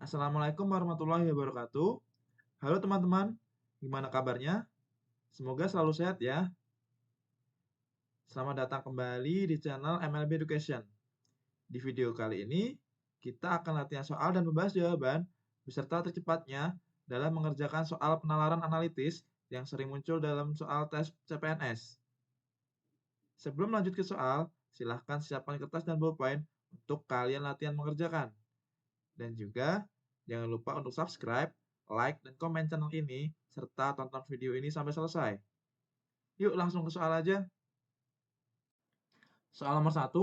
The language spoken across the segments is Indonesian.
Assalamualaikum warahmatullahi wabarakatuh. Halo teman-teman, gimana kabarnya? Semoga selalu sehat ya. Selamat datang kembali di channel MLB Education. Di video kali ini, kita akan latihan soal dan membahas jawaban beserta tercepatnya dalam mengerjakan soal penalaran analitis yang sering muncul dalam soal tes CPNS. Sebelum lanjut ke soal, silahkan siapkan kertas dan bolpen untuk kalian latihan mengerjakan. Dan juga jangan lupa untuk subscribe, like, dan komen channel ini, serta tonton video ini sampai selesai. Yuk langsung ke soal aja. Soal nomor 1,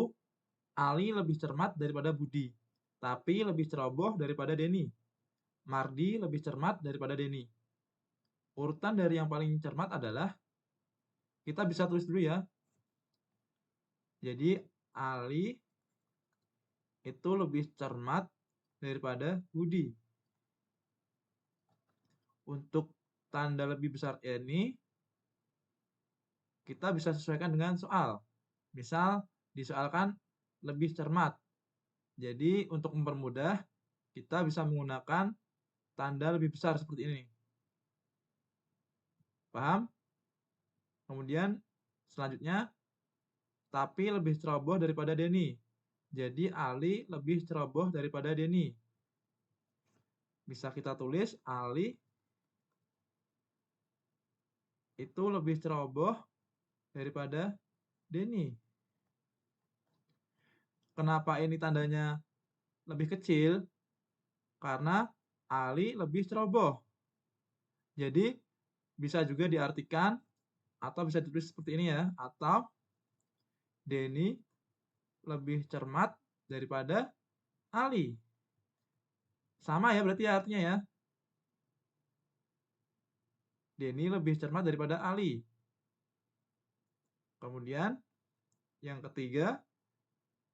Ali lebih cermat daripada Budi, tapi lebih ceroboh daripada Denny. Mardi lebih cermat daripada Denny. Urutan dari yang paling cermat adalah, kita bisa tulis dulu ya. Jadi Ali itu lebih cermat daripada Budi. Untuk tanda lebih besar ini, kita bisa sesuaikan dengan soal. Misal, disoalkan lebih cermat. Jadi, untuk mempermudah, kita bisa menggunakan tanda lebih besar seperti ini. Paham? Kemudian, selanjutnya, tapi lebih ceroboh daripada Denny. Jadi, Ali lebih ceroboh daripada Denny. Bisa kita tulis, Ali itu lebih ceroboh daripada Denny. Kenapa ini tandanya lebih kecil? Karena Ali lebih ceroboh. Jadi, bisa juga diartikan atau bisa ditulis seperti ini ya, atau Denny lebih cermat daripada Ali. Sama ya berarti ya artinya ya. Denny lebih cermat daripada Ali. Kemudian yang ketiga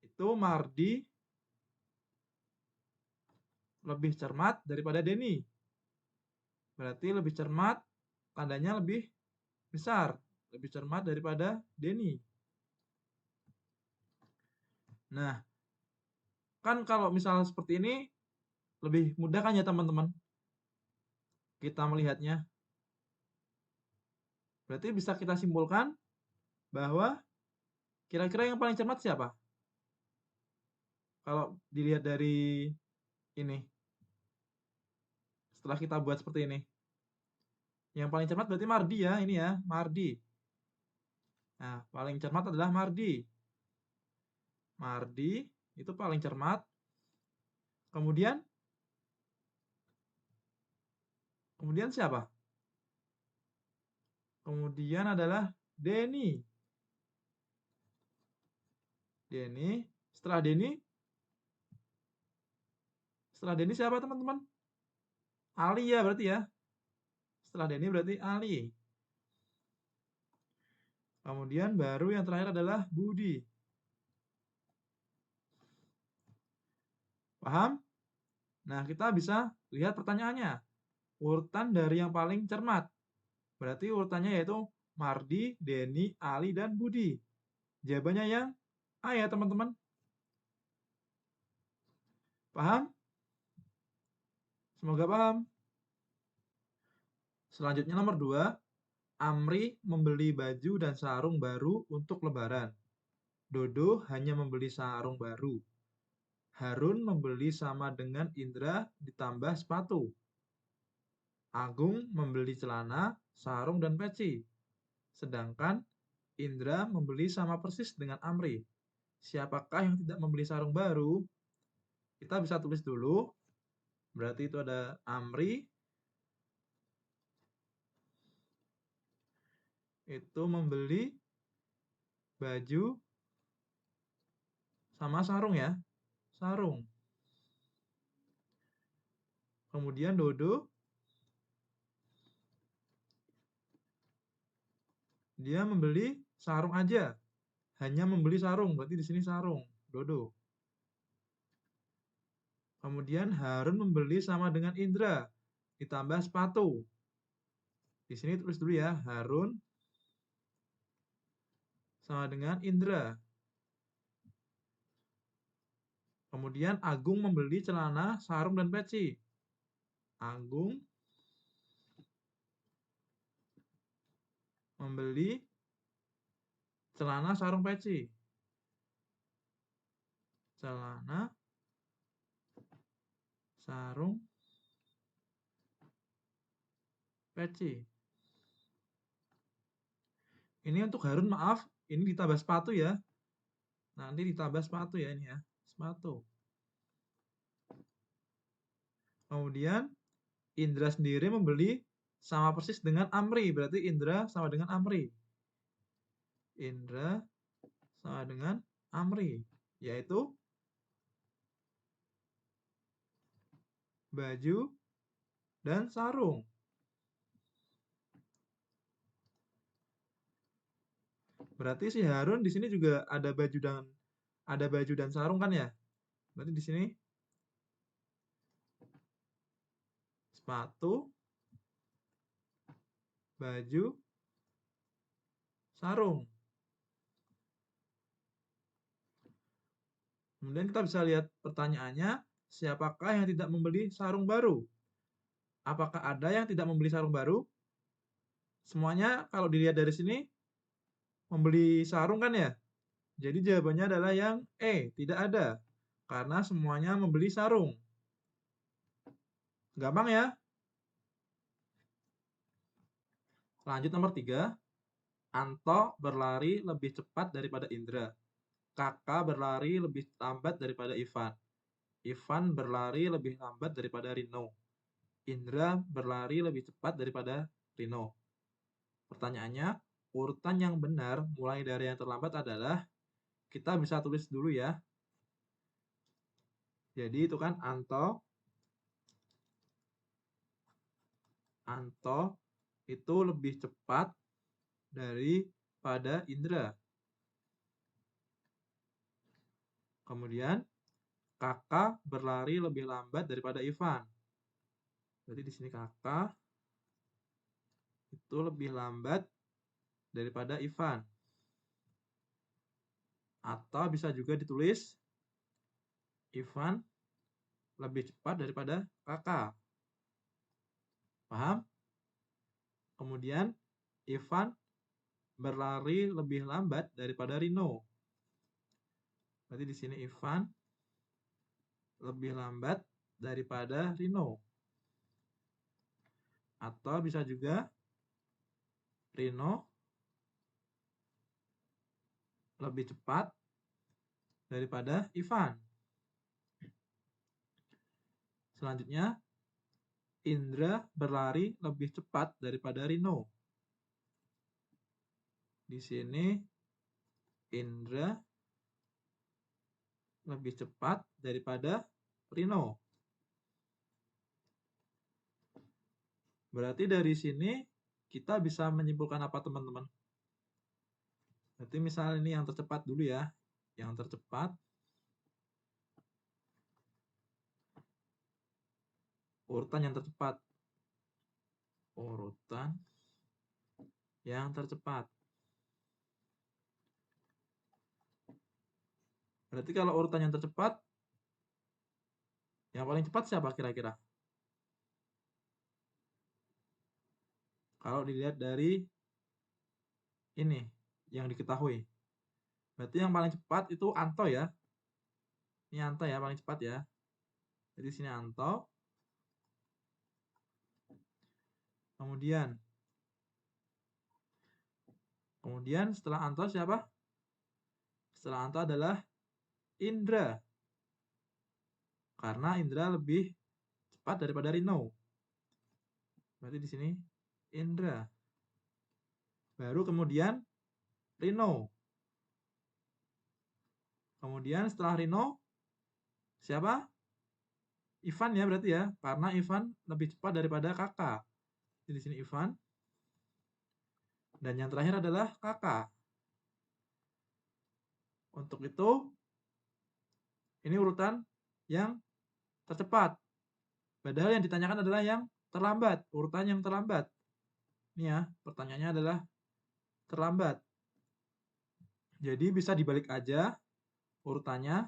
itu Mardi lebih cermat daripada Denny. Berarti lebih cermat tandanya lebih besar, lebih cermat daripada Denny. Nah, kan kalau misalnya seperti ini lebih mudah kan ya teman-teman kita melihatnya. Berarti bisa kita simpulkan bahwa kira-kira yang paling cermat siapa? Kalau dilihat dari ini, setelah kita buat seperti ini. Yang paling cermat berarti Mardi ya, ini ya, Mardi. Nah, paling cermat adalah Mardi. Mardi itu paling cermat. Kemudian siapa? Kemudian adalah Denny. Denny. Setelah Denny siapa teman-teman? Ali ya berarti ya. Setelah Denny berarti Ali. Kemudian baru yang terakhir adalah Budi. Paham? Nah, kita bisa lihat pertanyaannya. Urutan dari yang paling cermat. Berarti urutannya yaitu Mardi, Denny, Ali, dan Budi. Jawabannya yang A ya teman-teman. Paham? Semoga paham. Selanjutnya nomor 2. Amri membeli baju dan sarung baru untuk lebaran. Dodo hanya membeli sarung baru. Harun membeli sama dengan Indra ditambah sepatu. Agung membeli celana, sarung, dan peci. Sedangkan Indra membeli sama persis dengan Amri. Siapakah yang tidak membeli sarung baru? Kita bisa tulis dulu. Berarti itu ada Amri. Itu membeli baju sama sarung ya. Sarung. Kemudian Dodo. Dia membeli sarung aja. Hanya membeli sarung. Berarti di sini sarung. Dodo. Kemudian Harun membeli sama dengan Indra. Ditambah sepatu. Di sini tulis dulu ya. Harun sama dengan Indra. Kemudian Agung membeli celana, sarung, dan peci. Agung membeli celana, sarung, peci. Celana, sarung, peci. Ini untuk Harun, maaf, ini ditambah sepatu ya. Nanti ditambah sepatu ya ini ya, sepatu. Kemudian Indra sendiri membeli sama persis dengan Amri, berarti Indra sama dengan Amri. Indra sama dengan Amri, yaitu baju dan sarung. Berarti si Harun di sini juga ada baju dan sarung kan ya? Berarti di sini sepatu, baju, sarung. Kemudian kita bisa lihat pertanyaannya, siapakah yang tidak membeli sarung baru? Apakah ada yang tidak membeli sarung baru? Semuanya kalau dilihat dari sini membeli sarung kan ya? Jadi jawabannya adalah yang E, tidak ada. Karena semuanya membeli sarung. Gampang ya? Lanjut nomor 3. Anto berlari lebih cepat daripada Indra. Kakak berlari lebih lambat daripada Ivan. Ivan berlari lebih lambat daripada Rino. Indra berlari lebih cepat daripada Rino. Pertanyaannya, urutan yang benar mulai dari yang terlambat adalah, kita bisa tulis dulu ya. Jadi itu kan Anto itu lebih cepat daripada Indra. Kemudian kakak berlari lebih lambat daripada Ivan. Jadi di sini kakak itu lebih lambat daripada Ivan. Atau bisa juga ditulis Ivan lebih cepat daripada kakak. Paham? Kemudian Ivan berlari lebih lambat daripada Rino. Berarti di sini Ivan lebih lambat daripada Rino. Atau bisa juga Rino lebih cepat daripada Ivan. Selanjutnya, Indra berlari lebih cepat daripada Rino. Di sini Indra lebih cepat daripada Rino. Berarti dari sini kita bisa menyimpulkan apa teman-teman? Berarti misalnya ini yang tercepat dulu ya. Yang tercepat urutan yang tercepat. Urutan yang tercepat. Berarti kalau urutan yang tercepat, yang paling cepat siapa kira-kira? Kalau dilihat dari ini yang diketahui. Berarti yang paling cepat itu Anto ya. Ini Anto ya, paling cepat ya. Jadi sini Anto. Kemudian setelah Anto siapa? Setelah Anto adalah Indra. Karena Indra lebih cepat daripada Rino. Berarti di sini Indra. Baru kemudian Rino. Kemudian setelah Rino siapa? Ivan ya berarti ya. Karena Ivan lebih cepat daripada kakak. Jadi di sini Ivan. Dan yang terakhir adalah kakak. Untuk itu ini urutan yang tercepat. Padahal yang ditanyakan adalah yang terlambat, urutan yang terlambat. Ini ya, pertanyaannya adalah terlambat. Jadi bisa dibalik aja urutannya.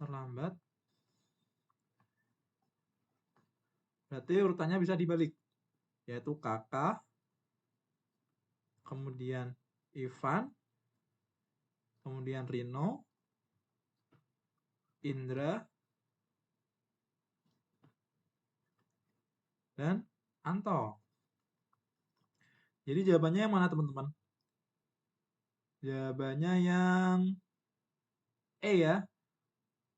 terlambat. Berarti urutannya bisa dibalik, yaitu Kakak, kemudian Ivan, kemudian Rino, Indra, dan Anto. Jadi jawabannya yang mana teman-teman? Jawabannya yang E ya.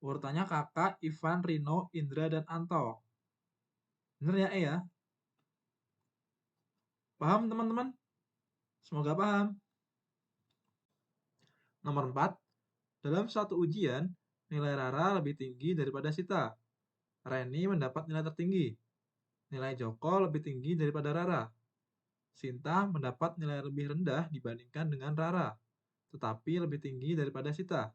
Urutannya Kakak, Ivan, Rino, Indra, dan Anto. Bener ya E ya? Paham teman-teman? Semoga paham. Nomor 4. Dalam suatu ujian, nilai Rara lebih tinggi daripada Sita. Reni mendapat nilai tertinggi. Nilai Joko lebih tinggi daripada Rara. Sinta mendapat nilai lebih rendah dibandingkan dengan Rara, tetapi lebih tinggi daripada Sita.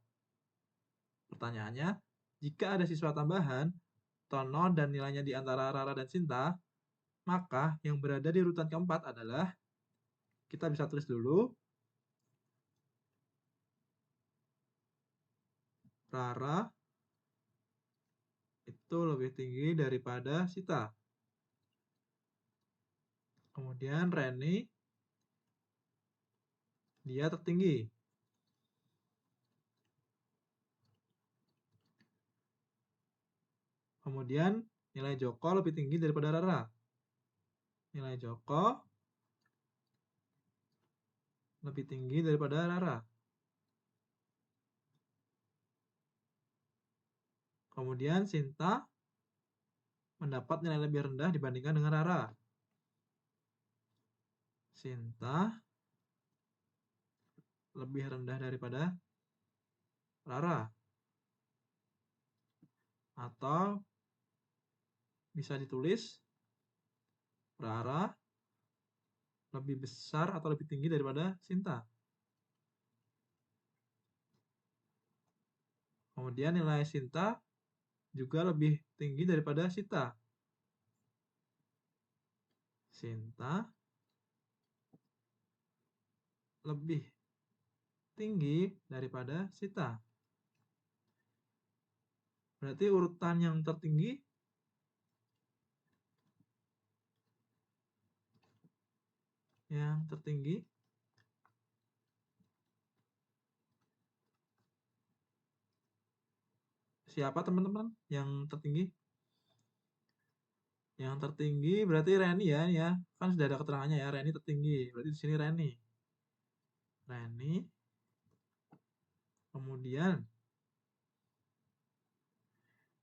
Pertanyaannya, jika ada siswa tambahan, Tono dan nilainya di antara Rara dan Sinta, maka yang berada di urutan keempat adalah, kita bisa tulis dulu, Rara itu lebih tinggi daripada Sita. Kemudian Reni, dia tertinggi. Kemudian nilai Joko lebih tinggi daripada Rara. Nilai Joko lebih tinggi daripada Rara. Kemudian Sinta mendapat nilai lebih rendah dibandingkan dengan Rara. Sinta lebih rendah daripada Rara. Atau bisa ditulis Rara lebih besar atau lebih tinggi daripada Sinta. Kemudian nilai Sinta juga lebih tinggi daripada Sita. Sinta lebih tinggi daripada Sita. Berarti urutan yang tertinggi siapa teman-teman? Yang tertinggi? Yang tertinggi berarti Reni ya. Kan sudah ada keterangannya ya, Reni tertinggi. Berarti di sini Reni. Reni. Kemudian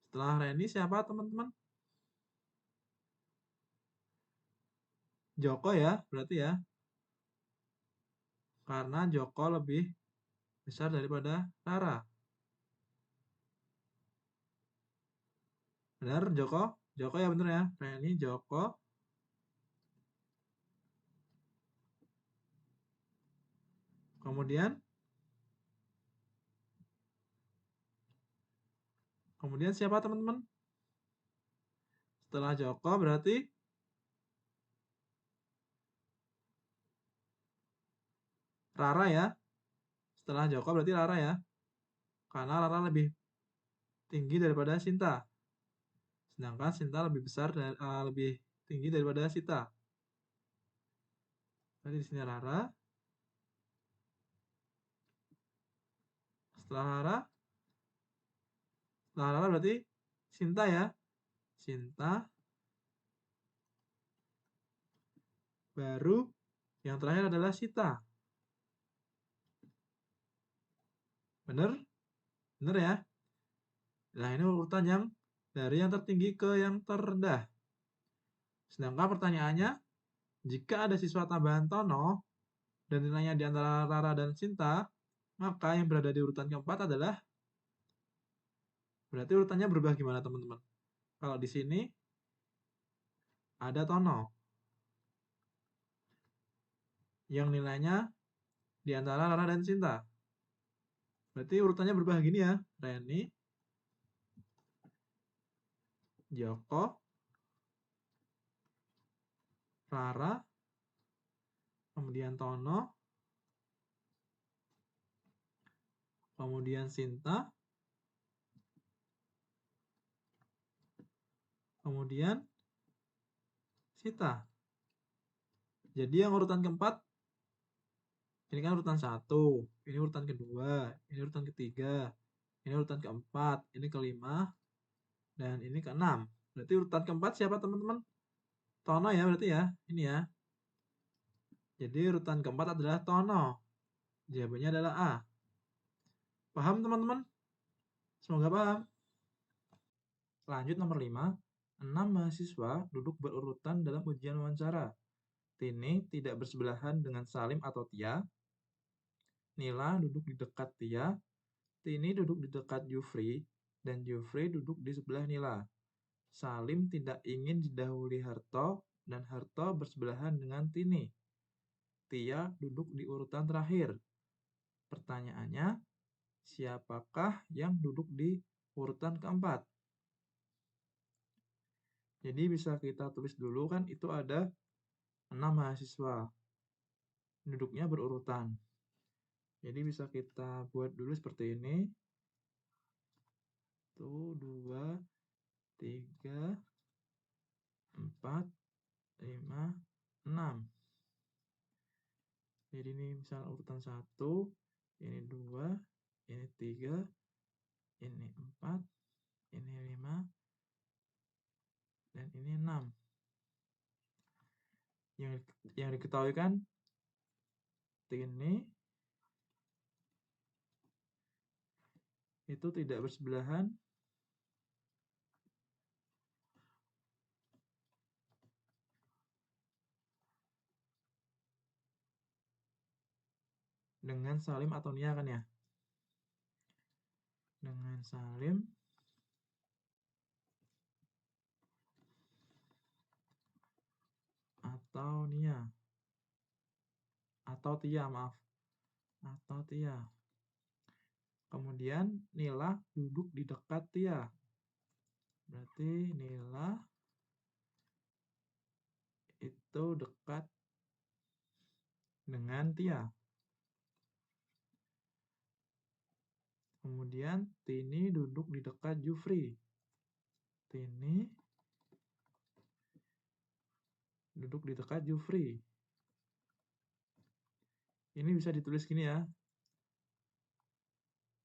setelah Reni siapa teman-teman? Joko ya, berarti ya. Karena Joko lebih besar daripada Rara. Benar Joko? Joko ya benar ya. Reni, Joko. Kemudian siapa teman-teman? Setelah Joko berarti Rara ya. Setelah Joko berarti Rara ya. Karena Rara lebih tinggi daripada Sinta. Sedangkan Sinta lebih besar dan lebih tinggi daripada Sita. Berarti di sini Rara. Setelah Rara berarti Sinta ya. Sinta. Baru yang terakhir adalah Sita. Bener? Bener ya? Nah, ini urutan yang dari yang tertinggi ke yang terendah. Sedangkan pertanyaannya, jika ada siswa tambahan Tono dan nilainya di antara Rara dan Sinta, maka yang berada di urutan keempat adalah, berarti urutannya berubah gimana teman-teman? Kalau di sini ada Tono yang nilainya di antara Rara dan Sinta. Berarti urutannya berubah gini ya. Reni, Joko, Rara, kemudian Tono, kemudian Sinta, kemudian Sita. Jadi yang urutan keempat, ini kan urutan 1, ini urutan kedua, ini urutan ketiga, ini urutan keempat, ini kelima, dan ini keenam. Berarti urutan keempat siapa teman-teman? Tono ya berarti ya, ini ya. Jadi urutan keempat adalah Tono. Jawabannya adalah A. Paham teman-teman? Semoga paham. Lanjut nomor 5. 6 mahasiswa duduk berurutan dalam ujian wawancara. Tini tidak bersebelahan dengan Salim atau Tia. Nila duduk di dekat Tia. Tini duduk di dekat Jufri. Dan Jufri duduk di sebelah Nila. Salim tidak ingin didahului Harto. Dan Harto bersebelahan dengan Tini. Tia duduk di urutan terakhir. Pertanyaannya, siapakah yang duduk di urutan keempat? Jadi bisa kita tulis dulu kan itu ada 6 mahasiswa. Duduknya berurutan. Jadi bisa kita buat dulu seperti ini. 1, 2, 3, 4, 5, 6. Jadi ini misal urutan 1, ini 2, ini 3, ini 4, ini 5, dan ini 6. Yang diketahui kan Tini itu tidak bersebelahan dengan Salim atau Nia kan ya? Dengan Salim atau Nia. Atau Tia, maaf. Atau Tia. Kemudian Nila duduk di dekat Tia. Berarti Nila itu dekat dengan Tia. Kemudian Tini duduk di dekat Jufri. Tini duduk di dekat Jufri. Ini bisa ditulis gini ya.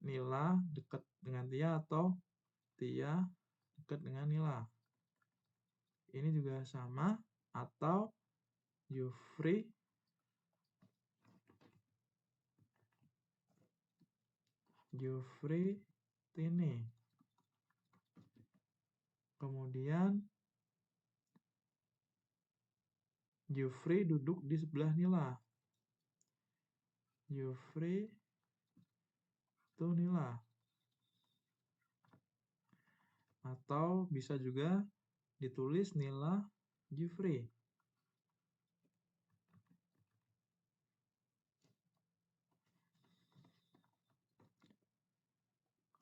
Nila dekat dengan Tia atau Tia dekat dengan Nila. Ini juga sama atau Jufri Tini. Kemudian Jufri duduk di sebelah Nila. Jufri itu Nila. Atau bisa juga ditulis Nila Jufri.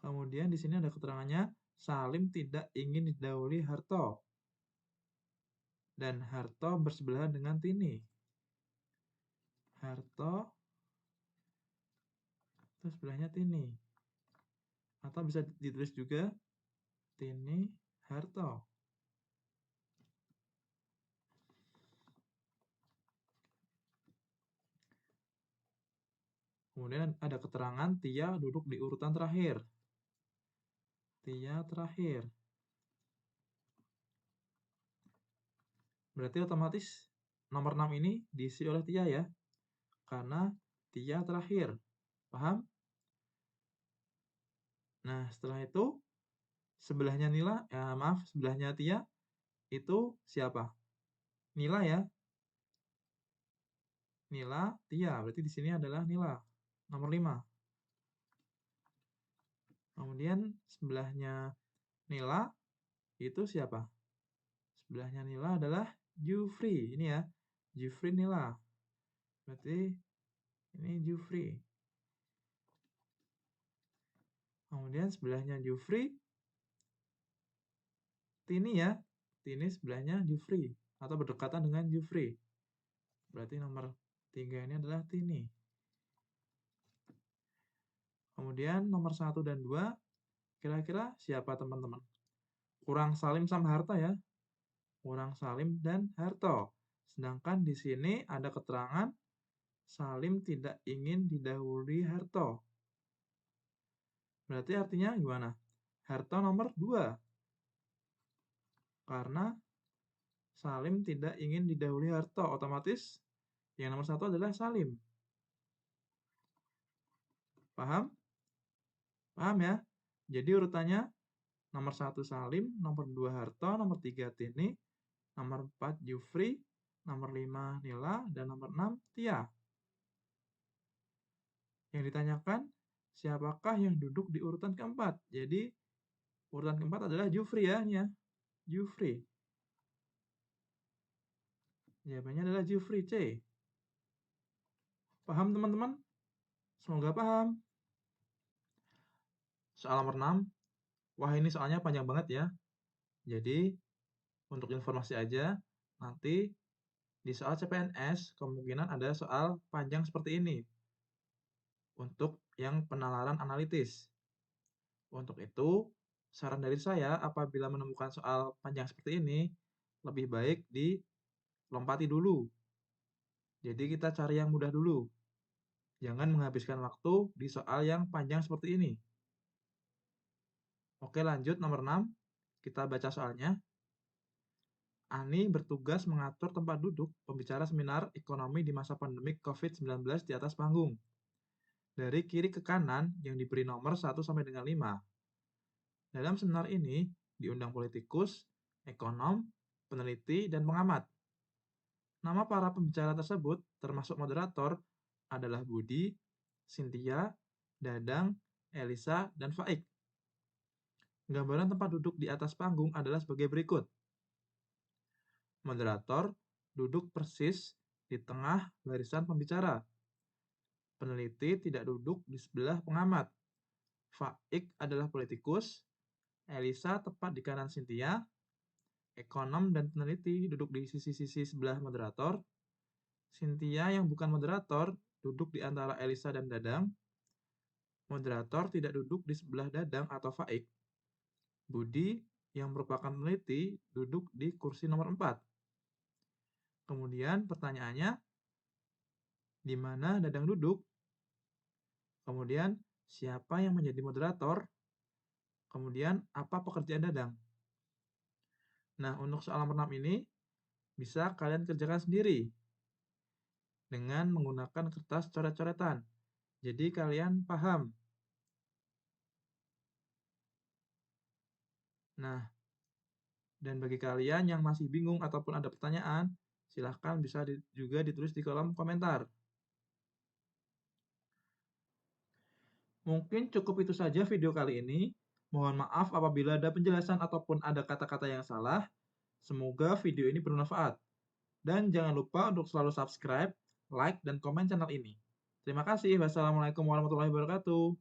Kemudian di sini ada keterangannya, Salim tidak ingin didahului Harto. Dan Harto bersebelahan dengan Tini. Harto itu sebelahnya Tini. Atau bisa ditulis juga Tini Harto. Kemudian ada keterangan Tia duduk di urutan terakhir. Tia terakhir. Berarti otomatis nomor 6 ini diisi oleh Tia ya. Karena Tia terakhir. Paham? Nah, setelah itu sebelahnya Nila, sebelahnya Tia itu siapa? Nila ya. Nila, Tia. Berarti di sini adalah Nila. Nomor 5. Kemudian sebelahnya Nila itu siapa? Sebelahnya Nila adalah Jufri. Ini ya. Jufri Nila. Berarti ini Jufri. Kemudian sebelahnya Jufri Tini ya. Tini sebelahnya Jufri. Atau berdekatan dengan Jufri. Berarti nomor 3 ini adalah Tini. Kemudian nomor 1 dan 2. Kira-kira siapa teman-teman? Kurang Salim sama Harto ya. kurang Salim dan Harto. Sedangkan di sini ada keterangan Salim tidak ingin didahului Harto. Berarti artinya gimana? Harto nomor 2. Karena Salim tidak ingin didahului Harto, otomatis yang nomor 1 adalah Salim. Paham? Paham ya? Jadi urutannya nomor 1 Salim, nomor 2 Harto, nomor 3 Tini, nomor 4 Jufri, nomor 5 Nila, dan nomor 6 Tia. Yang ditanyakan, siapakah yang duduk di urutan keempat? Jadi, urutan keempat adalah Jufri ya. Ini ya. Jufri. Jawabannya adalah Jufri, C. Paham teman-teman? Semoga paham. Soal nomor 6. Wah, ini soalnya panjang banget ya. Jadi, untuk informasi aja, nanti di soal CPNS kemungkinan ada soal panjang seperti ini. Untuk yang penalaran analitis. Untuk itu, saran dari saya apabila menemukan soal panjang seperti ini, lebih baik dilompati dulu. Jadi kita cari yang mudah dulu. Jangan menghabiskan waktu di soal yang panjang seperti ini. Oke, lanjut nomor 6. Kita baca soalnya. Ani bertugas mengatur tempat duduk pembicara seminar ekonomi di masa pandemik COVID-19 di atas panggung. Dari kiri ke kanan yang diberi nomor 1 sampai dengan 5. Dalam seminar ini diundang politikus, ekonom, peneliti, dan pengamat. Nama para pembicara tersebut, termasuk moderator, adalah Budi, Cynthia, Dadang, Elisa, dan Faik. Gambaran tempat duduk di atas panggung adalah sebagai berikut. Moderator duduk persis di tengah barisan pembicara. Peneliti tidak duduk di sebelah pengamat. Faik adalah politikus, Elisa tepat di kanan Cynthia, ekonom dan peneliti duduk di sisi-sisi sebelah moderator, Cynthia yang bukan moderator duduk di antara Elisa dan Dadang, moderator tidak duduk di sebelah Dadang atau Faik, Budi yang merupakan peneliti duduk di kursi nomor 4. Kemudian pertanyaannya, di mana Dadang duduk? Kemudian, siapa yang menjadi moderator? Kemudian, apa pekerjaan Dadang? Nah, untuk soal nomor 6 ini, bisa kalian kerjakan sendiri dengan menggunakan kertas coret-coretan. Jadi, kalian paham. Nah, dan bagi kalian yang masih bingung ataupun ada pertanyaan, silahkan bisa juga ditulis di kolom komentar. Mungkin cukup itu saja video kali ini. Mohon maaf apabila ada penjelasan ataupun ada kata-kata yang salah. Semoga video ini bermanfaat. Dan jangan lupa untuk selalu subscribe, like, dan komen channel ini. Terima kasih. Wassalamualaikum warahmatullahi wabarakatuh.